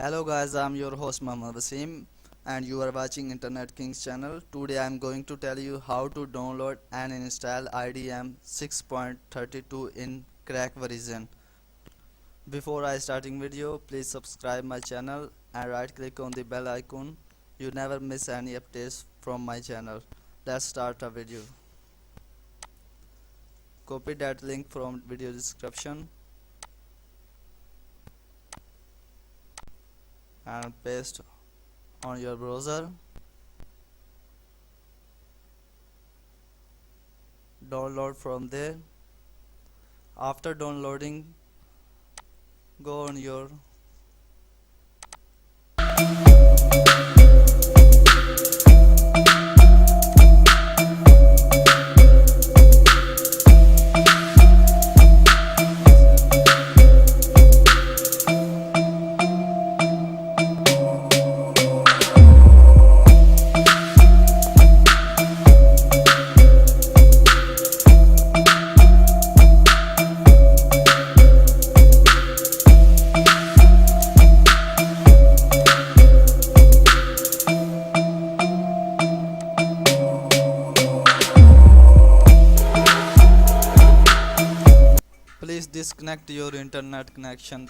Hello guys, I'm your host Muhammad Wasim and you are watching Internet Kingz channel. Today I'm going to tell you how to download and install IDM 6.32 in crack version. Before I starting video, please subscribe my channel and right click on the bell icon. You never miss any updates from my channel. Let's start a video. Copy that link from video description and paste on your browser. Download from there. After downloading, go on your please disconnect your internet connection.